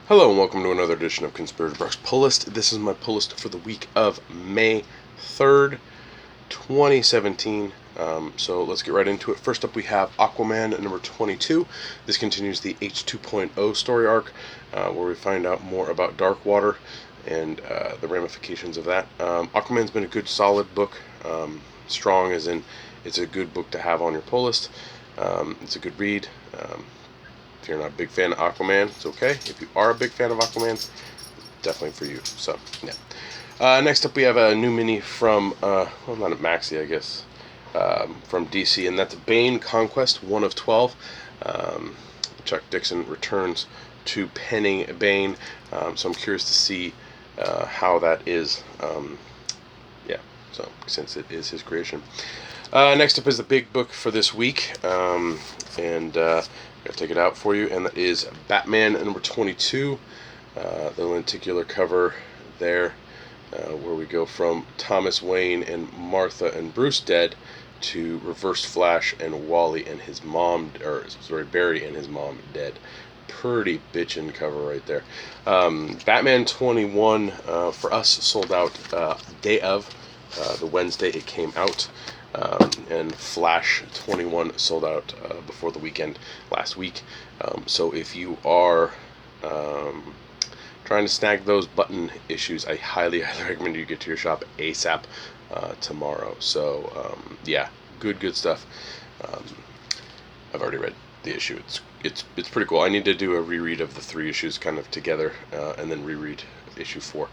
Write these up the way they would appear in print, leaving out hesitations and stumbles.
Hello and welcome to another edition of Conspirator Brock's Pull List. This is my pull list for the week of May 3rd, 2017. So let's get right into it. First up we have Aquaman number 22. This continues the H2.0 story arc, where we find out more about Darkwater and the ramifications of that. Aquaman's been a good solid book. Strong as in it's a good book to have on your pull list. It's a good read. If you're not a big fan of Aquaman, it's okay. If you are a big fan of Aquaman, definitely for you. So, yeah. Next up, we have a new mini from, well, not a maxi, I guess, from DC, and that's Bane Conquest 1 of 12. Chuck Dixon returns to penning Bane, so I'm curious to see how that is. Yeah, so since it is his creation. Next up is the big book for this week, and I'll take it out for you, and that is Batman number 22, the lenticular cover there, where we go from Thomas Wayne and Martha and Bruce dead to Reverse Flash and Wally and his mom, Barry and his mom dead. Pretty bitchin' cover right there. Batman 21 for us sold out day of the Wednesday it came out. And Flash 21 sold out before the weekend last week. So if you are trying to snag those button issues, I highly recommend you get to your shop ASAP tomorrow. So yeah, good stuff. I've already read the issue. It's pretty cool. I need to do a reread of the 3 issues kind of together, and then reread issue 4.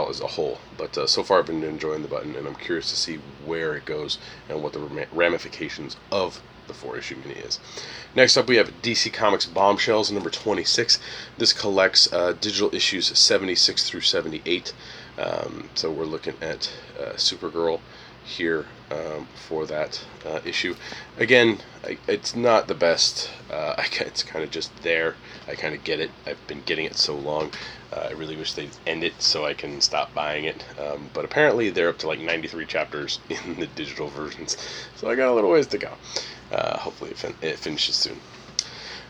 As a whole, but so far I've been enjoying the button, and I'm curious to see where it goes and what the ramifications of the 4-issue mini is. Next up we have DC Comics Bombshells number 26. This collects digital issues 76 through 78, so we're looking at Supergirl here for that issue. Again, it's not the best. It's kind of just there. I kind of get it. I've been getting it so long. I really wish they'd end it so I can stop buying it. But apparently they're up to like 93 chapters in the digital versions. So I got a little ways to go. Hopefully it finishes soon.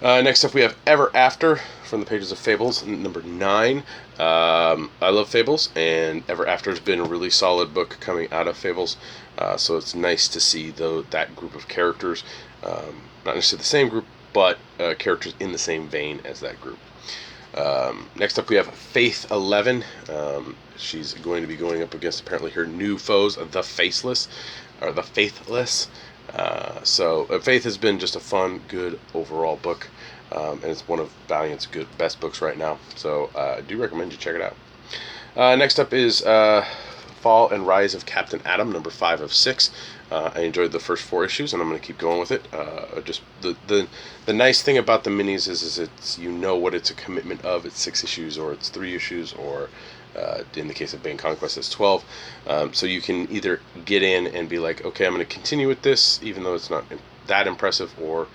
Next up we have Ever After from the pages of Fables, number 9. I love Fables, and Ever After has been a really solid book coming out of Fables. So it's nice to see that group of characters, not necessarily the same group, but characters in the same vein as that group. Next up we have Faith 11. She's going to be going up against apparently her new foes, the Faceless, or the Faithless. So Faith has been just a fun, good overall book, and it's one of Valiant's best books right now. So I do recommend you check it out. Next up is Fall and Rise of Captain Atom, number 5 of 6. I enjoyed the first 4 issues, and I'm going to keep going with it. Just the nice thing about the minis is it's, you know, what it's a commitment of. It's 6 issues, or it's 3 issues, or in the case of Bane Conquest, it's 12. So you can either get in and be like, okay, I'm going to continue with this, even though it's not that impressive, or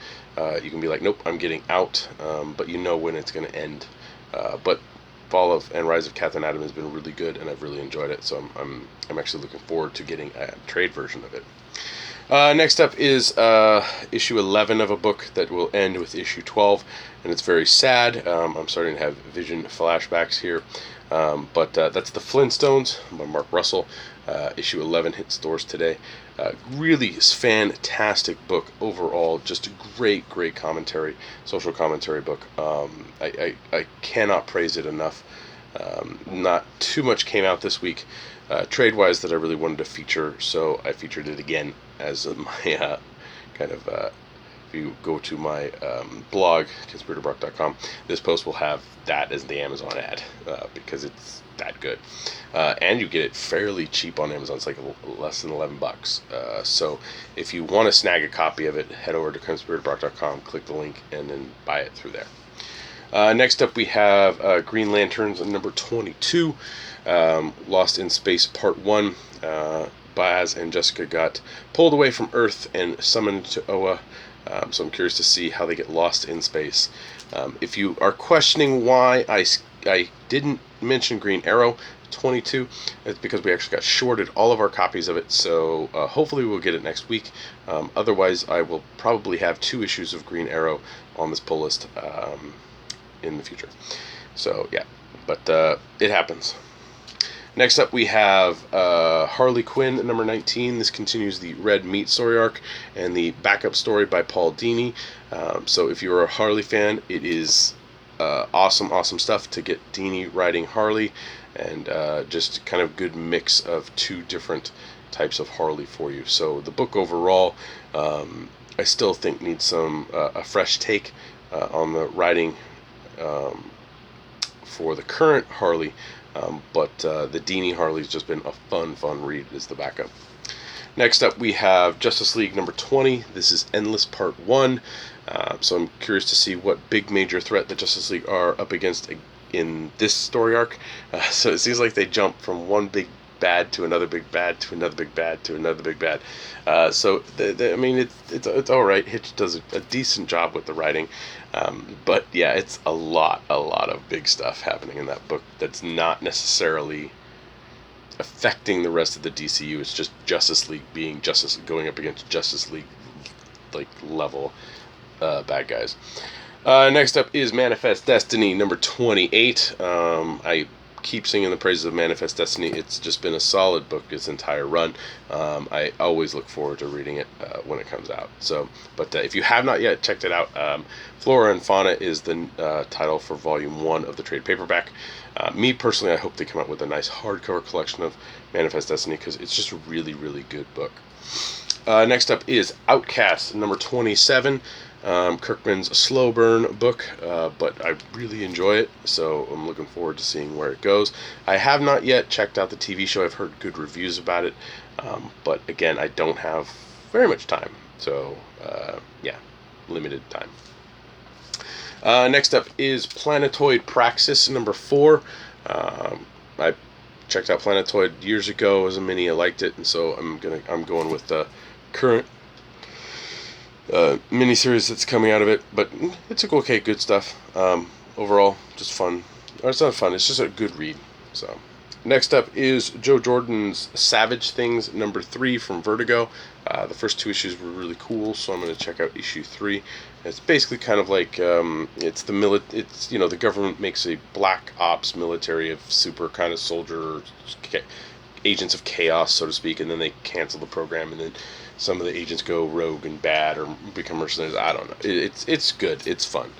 you can be like, nope, I'm getting out, but you know when it's going to end. But Fall of and Rise of Captain Atom has been really good, and I've really enjoyed it. So I'm actually looking forward to getting a trade version of it. Next up is issue 11 of a book that will end with issue 12, and it's very sad. I'm starting to have vision flashbacks here, but that's the Flintstones by Mark Russell. Issue 11 hit stores today. Really fantastic book overall. Just a great commentary, social commentary book. I cannot praise it enough. Not too much came out this week, trade-wise, that I really wanted to feature, so I featured it again as my kind of. If you go to my blog, conspiratorbrock.com, this post will have that as the Amazon ad, because it's that good. And you get it fairly cheap on Amazon. It's like less than $11. So if you want to snag a copy of it, head over to conspiratorbrock.com, click the link, and then buy it through there. Next up we have Green Lanterns number 22, Lost in Space Part 1. Baz and Jessica got pulled away from Earth and summoned to Oa. So I'm curious to see how they get lost in space. If you are questioning why I didn't mention Green Arrow 22, it's because we actually got shorted all of our copies of it, so hopefully we'll get it next week. Otherwise, I will probably have 2 issues of Green Arrow on this pull list in the future. So yeah, but it happens. Next up, we have Harley Quinn, number 19. This continues the Red Meat story arc and the backup story by Paul Dini. So if you're a Harley fan, it is awesome stuff to get Dini riding Harley, and just kind of good mix of two different types of Harley for you. So the book overall, I still think needs some a fresh take on the riding for the current Harley. But the Dini Harley's just been a fun read as the backup. Next up, we have Justice League number 20. This is Endless Part 1. So I'm curious to see what big major threat the Justice League are up against in this story arc. So it seems like they jump from one big bad to another big bad to another big bad to another big bad. So I mean, it's all right. Hitch does a decent job with the writing, but yeah, it's a lot of big stuff happening in that book that's not necessarily affecting the rest of the DCU. It's just Justice League being going up against Justice League like level bad guys. Next up is Manifest Destiny number 28. I keep singing the praises of Manifest Destiny. It's just been a solid book its entire run. I always look forward to reading it when it comes out. So, but if you have not yet checked it out, Flora and Fauna is the title for Volume 1 of the trade paperback. Me personally, I hope they come out with a nice hardcover collection of Manifest Destiny, because it's just a really good book. Next up is Outcast number 27. Kirkman's slow burn book, but I really enjoy it, so I'm looking forward to seeing where it goes. I have not yet checked out the TV show. I've heard good reviews about it, but again, I don't have very much time, so yeah, limited time. Next up is Planetoid Praxis number 4. I checked out Planetoid years ago as a mini. I liked it, and so I'm going with the current miniseries that's coming out of it, but it's okay, good stuff. Overall, just fun. Or it's not fun, it's just a good read. So, next up is Joe Jordan's Savage Things number 3 from Vertigo. The first 2 issues were really cool, so I'm going to check out issue 3. It's basically kind of like it's the government makes a black ops military of super kind of soldier agents of chaos, so to speak, and then they cancel the program, and then some of the agents go rogue and bad or become mercenaries. I don't know. It's good. It's fun.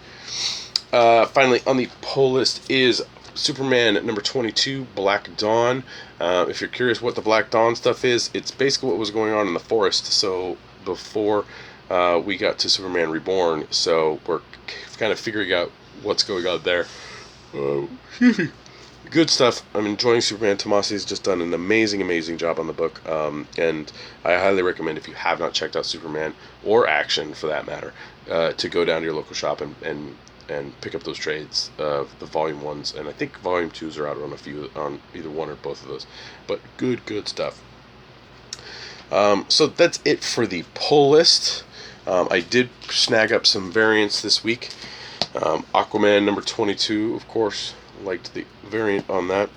Finally, on the pull list is Superman number 22, Black Dawn. If you're curious what the Black Dawn stuff is, it's basically what was going on in the forest. So before we got to Superman Reborn, so we're kind of figuring out what's going on there. Good stuff. I'm enjoying Superman. Tomasi's just done an amazing job on the book, and I highly recommend, if you have not checked out Superman, or Action for that matter, to go down to your local shop and pick up those trades of the volume 1s, and I think volume 2s are out on either one or both of those, but good stuff. So that's it for the pull list. I did snag up some variants this week. Aquaman number 22, of course. Liked the variant on that.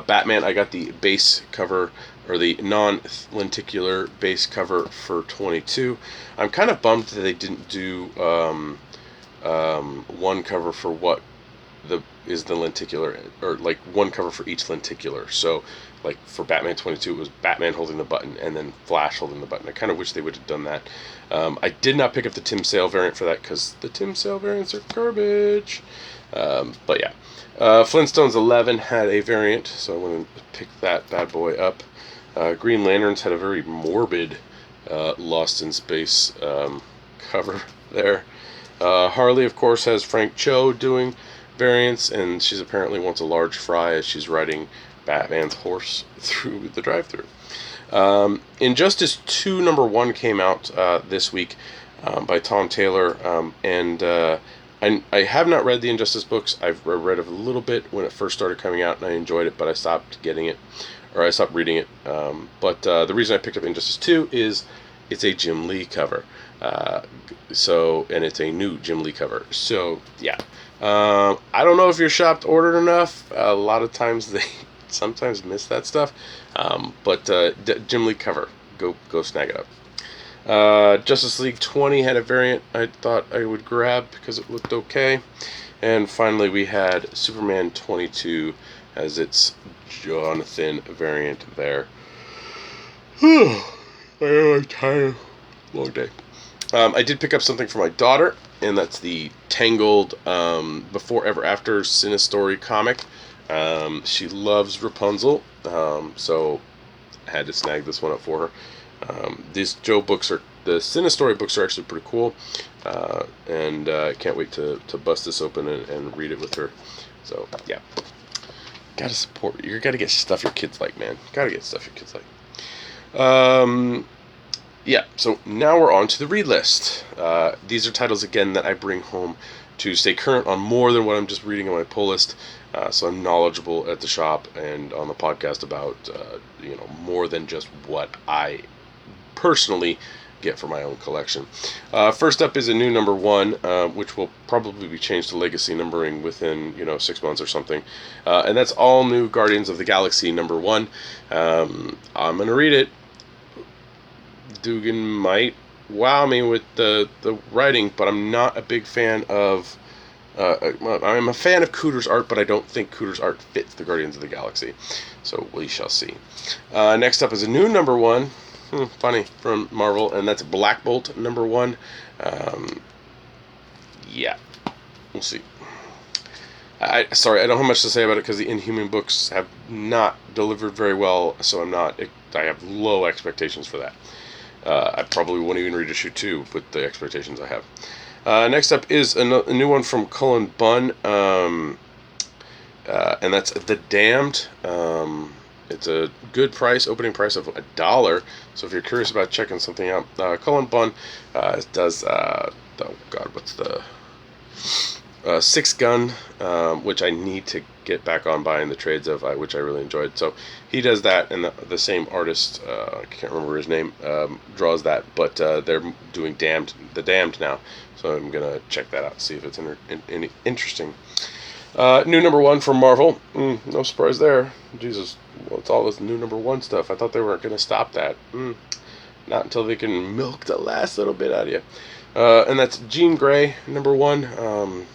Batman, I got the base cover, or the non-lenticular base cover for 22. I'm kind of bummed that they didn't do one cover for what is the lenticular, or like one cover for each lenticular. So like for Batman 22, it was Batman holding the button and then Flash holding the button. I kind of wish they would have done that. I did not pick up the Tim Sale variant for that, because the Tim Sale variants are garbage. But yeah, Flintstones 11 had a variant, so I want to pick that bad boy up. Green Lanterns had a very morbid Lost in Space cover there. Harley, of course, has Frank Cho doing variants, and she's apparently wants a large fry as she's riding Batman's horse through the drive-thru. Injustice 2 number 1 came out this week by Tom Taylor, and I have not read the Injustice books. I've read a little bit when it first started coming out, and I enjoyed it, but I stopped reading it. But the reason I picked up Injustice 2 is it's a Jim Lee cover. And it's a new Jim Lee cover. So, yeah. I don't know if your shop ordered enough. A lot of times they sometimes miss that stuff. But Jim Lee cover. Go snag it up. Justice League 20 had a variant I thought I would grab because it looked okay. And finally, we had Superman 22 as its Jonathan variant there. I'm tired. Long day. I did pick up something for my daughter, and that's the Tangled Before Ever After Cinestory comic. She loves Rapunzel, so I had to snag this one up for her. These the Cinestory books are actually pretty cool, and I can't wait to bust this open and read it with her. So, yeah. Gotta support. You gotta get stuff your kids like, man. Gotta get stuff your kids like. Yeah, so now we're on to the read list. These are titles, again, that I bring home to stay current on more than what I'm just reading on my pull list. So I'm knowledgeable at the shop and on the podcast about, more than just what I personally get for my own collection. First up is a new number 1, which will probably be changed to legacy numbering within 6 months or something, and that's all new Guardians of the Galaxy number 1. I'm gonna read it. Dugan might wow me with the writing, but I'm not a big fan of. I'm a fan of Cooter's art, but I don't think Cooter's art fits the Guardians of the Galaxy. So we shall see. Next up is a new number 1. Funny, from Marvel, and that's Black Bolt number 1. Yeah, we'll see. I don't have much to say about it because the Inhuman books have not delivered very well, so I have low expectations for that. I probably won't even read issue 2 with the expectations I have. Next up is a new one from Cullen Bunn, and that's The Damned. It's a good price, opening price of $1. So if you're curious about checking something out, Cullen Bunn does, what's the Six Gun, which I need to get back on buying the trades of, which I really enjoyed. So he does that, and the same artist, I can't remember his name, draws that, but they're doing The Damned now. So I'm going to check that out, see if it's interesting. New number 1 from Marvel. No surprise there. Jesus, it's all this new number 1 stuff. I thought they weren't going to stop that. Not until they can milk the last little bit out of you. And that's Jean Grey, number 1. I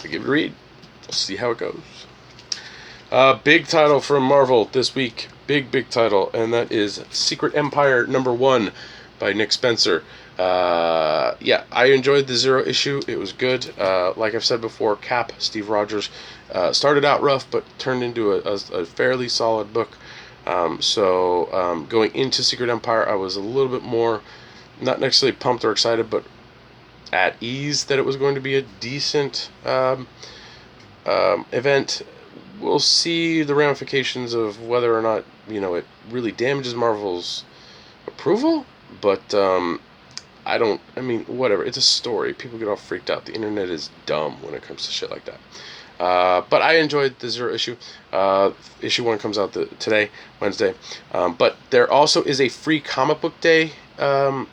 give it a read. We'll see how it goes. Big title from Marvel this week. Big title. And that is Secret Empire number 1 by Nick Spencer. Yeah, I enjoyed the 0 issue. It was good. Like I've said before, Cap, Steve Rogers, started out rough, but turned into a fairly solid book. So going into Secret Empire, I was a little bit more, not necessarily pumped or excited, but at ease that it was going to be a decent event. We'll see the ramifications of whether or not, it really damages Marvel's approval, but whatever. It's a story. People get all freaked out. The internet is dumb when it comes to shit like that. But I enjoyed the 0 issue. Issue 1 comes out today, Wednesday. But there also is a free comic book day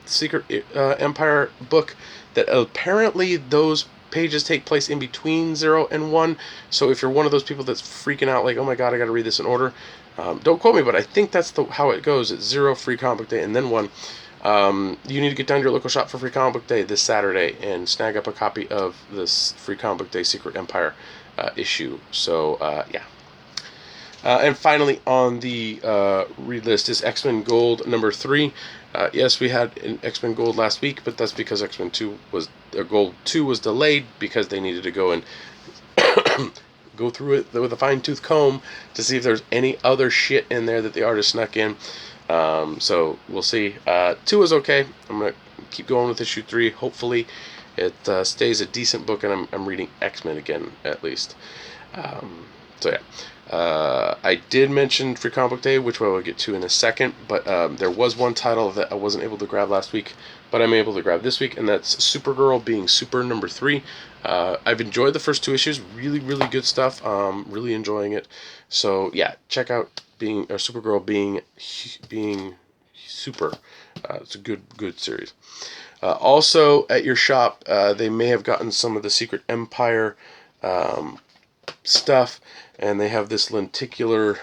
Secret Empire book that apparently those pages take place in between 0 and 1. So if you're one of those people that's freaking out like, oh my god, I got to read this in order, don't quote me, but I think that's how it goes. It's 0 free comic book day and then 1. You need to get down to your local shop for Free Comic Book Day this Saturday and snag up a copy of this Free Comic Book Day Secret Empire issue. So, yeah. And finally on the read list is X-Men Gold number 3. Yes, we had an X-Men Gold last week, but that's because X-Men Gold 2 was delayed because they needed to go and go through it with a fine-tooth comb to see if there's any other shit in there that the artist snuck in. So we'll see. 2 is okay. I'm going to keep going with issue 3. Hopefully it stays a decent book and I'm reading X-Men again, at least. So yeah. I did mention Free Comic Book Day, which we'll get to in a second, but there was one title that I wasn't able to grab last week, but I'm able to grab this week, and that's Supergirl Being Super number 3. I've enjoyed the first 2 issues. Really, really good stuff. Really enjoying it. So yeah, check out Supergirl Being Super. It's a good series. Also, at your shop, they may have gotten some of the Secret Empire stuff, and they have this lenticular,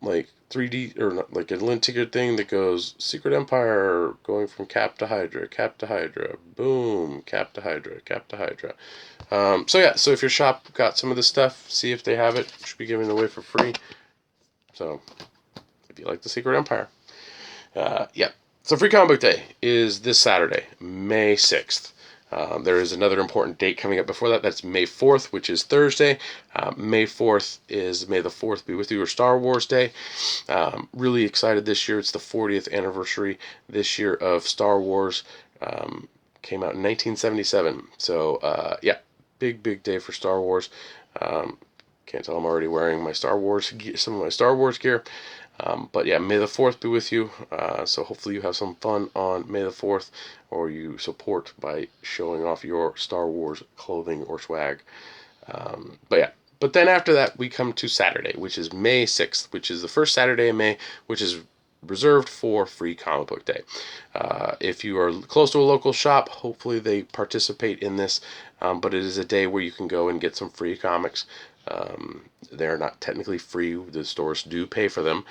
like, 3D or not, like a lint ticket thing that goes Secret Empire going from Cap to Hydra, Cap to Hydra, boom, Cap to Hydra, Cap to Hydra. So if your shop got some of this stuff, see if they have it. Should be giving it away for free. So if you like the Secret Empire, yeah. So Free Comic Book Day is this Saturday, May 6th. There is another important date coming up before that. That's May 4th, which is Thursday. May 4th is May the 4th Be With You, or Star Wars Day. Really excited this year. It's the 40th anniversary this year of Star Wars. Came out in 1977. So, yeah, big day for Star Wars. Can't tell I'm already wearing my Star Wars gear, some of my Star Wars gear. But yeah, May the 4th be with you. So hopefully you have some fun on May the 4th, or you support by showing off your Star Wars clothing or swag. But yeah, but then after that, we come to Saturday, which is May 6th, which is the first Saturday in May, which is reserved for Free Comic Book Day. If you are close to a local shop, hopefully they participate in this, but it is a day where you can go and get some free comics. They're not technically free. The stores do pay for them.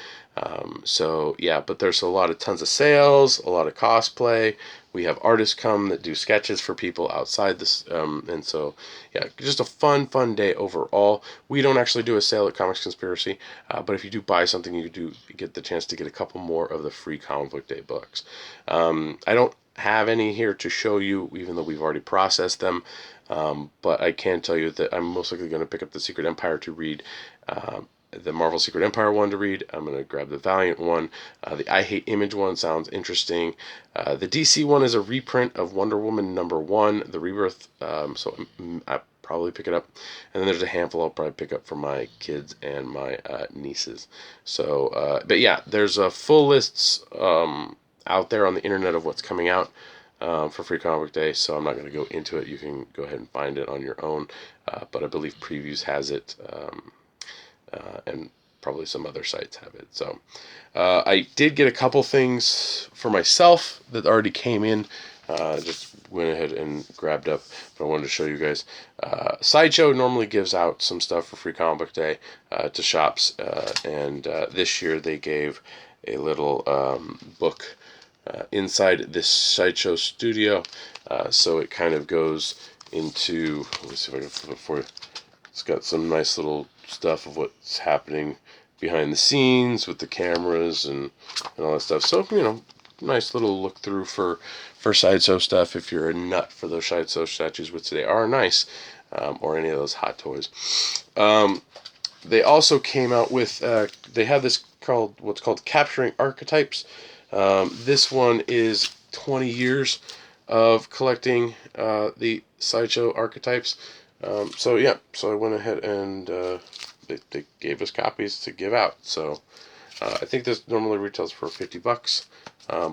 So yeah, but there's tons of sales, a lot of cosplay. We have artists come that do sketches for people outside this. And so yeah, just a fun day overall. We don't actually do a sale at Comics Conspiracy, but if you do buy something, you do get the chance to get a couple more of the free Comic Book Day books. I don't have any here to show you, even though we've already processed them. But I can tell you that I'm most likely going to pick up the Secret Empire to read, the Marvel Secret Empire one to read. I'm going to grab the Valiant one. The I Hate Image one sounds interesting. The DC one is a reprint of Wonder Woman #1, The Rebirth. So I probably pick it up. And then there's a handful I'll probably pick up for my kids and my nieces. So, but yeah, there's full lists out there on the internet of what's coming out for Free Comic Book Day, so I'm not going to go into it. You can go ahead and find it on your own, but I believe Previews has it, and probably some other sites have it. So I did get a couple things for myself that already came in. Just went ahead and grabbed up, but I wanted to show you guys. Sideshow normally gives out some stuff for Free Comic Book Day to shops, and this year they gave a little book inside this Sideshow studio. So it kind of goes into, let me see if I can flip it for you. It's got some nice little stuff of what's happening behind the scenes with the cameras and all that stuff. So, nice little look through for Sideshow stuff if you're a nut for those Sideshow statues, which they are nice, or any of those hot toys. They also came out with, they have this what's called Capturing Archetypes. This one is 20 years of collecting the Sideshow archetypes. So I went ahead and they gave us copies to give out. So I think this normally retails for $50,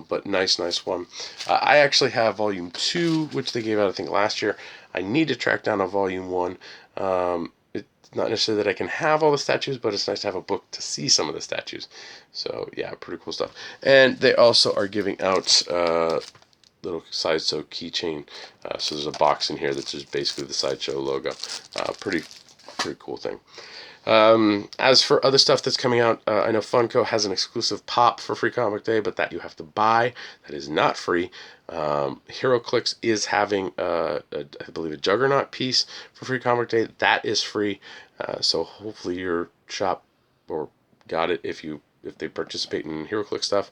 but nice one. I actually have Volume 2, which they gave out I think last year. I need to track down a Volume 1. It's not necessarily that I can have all the statues, but it's nice to have a book to see some of the statues. So yeah, pretty cool stuff. And they also are giving out little Sideshow keychain. So there's a box in here that's just basically the Sideshow logo. Pretty cool thing. As for other stuff that's coming out, I know Funko has an exclusive pop for Free Comic Day, but that you have to buy. That is not free. HeroClix is having, I believe, a Juggernaut piece for Free Comic Day. That is free. So hopefully your shop or got it if they participate in HeroClix stuff.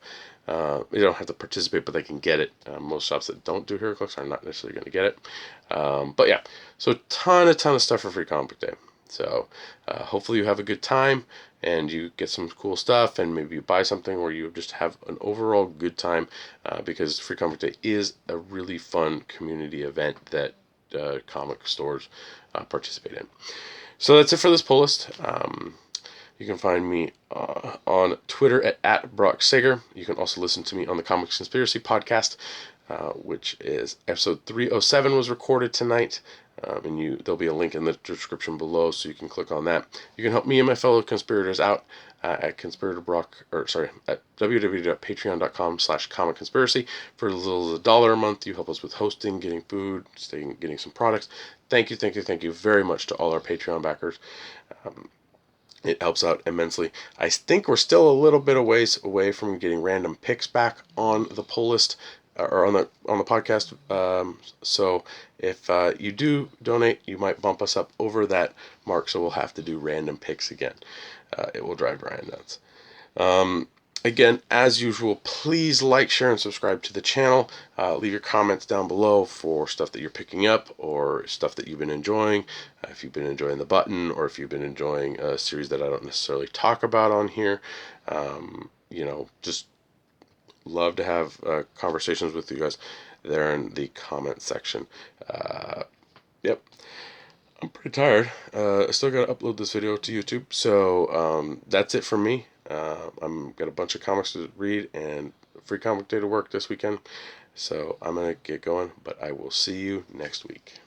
You don't have to participate, but they can get it. Most shops that don't do HeroClix are not necessarily going to get it. But yeah, so ton of stuff for Free Comic Book Day. So hopefully you have a good time and you get some cool stuff, and maybe you buy something, or you just have an overall good time, because Free Comic Book Day is a really fun community event that comic stores participate in. So that's it for this pull list. You can find me on Twitter at Brock Sager. You can also listen to me on the Comics Conspiracy podcast, which is episode 307 was recorded tonight. And there'll be a link in the description below, so you can click on that. You can help me and my fellow conspirators out at www.patreon.com/comic-conspiracy. For as little as $1 a month, you help us with hosting, getting food, getting some products. Thank you very much to all our Patreon backers. It helps out immensely. I think we're still a little bit of ways away from getting random picks back on the pull list or on the podcast. So if you do donate, you might bump us up over that mark. So we'll have to do random picks again. It will drive Ryan nuts. Again, as usual, please like, share, and subscribe to the channel. Leave your comments down below for stuff that you're picking up or stuff that you've been enjoying. If you've been enjoying The Button or if you've been enjoying a series that I don't necessarily talk about on here. Just love to have conversations with you guys there in the comment section. Yep. I'm pretty tired. I still got to upload this video to YouTube. So that's it from me. I'm got a bunch of comics to read and free comic day to work this weekend. So I'm going to get going, but I will see you next week.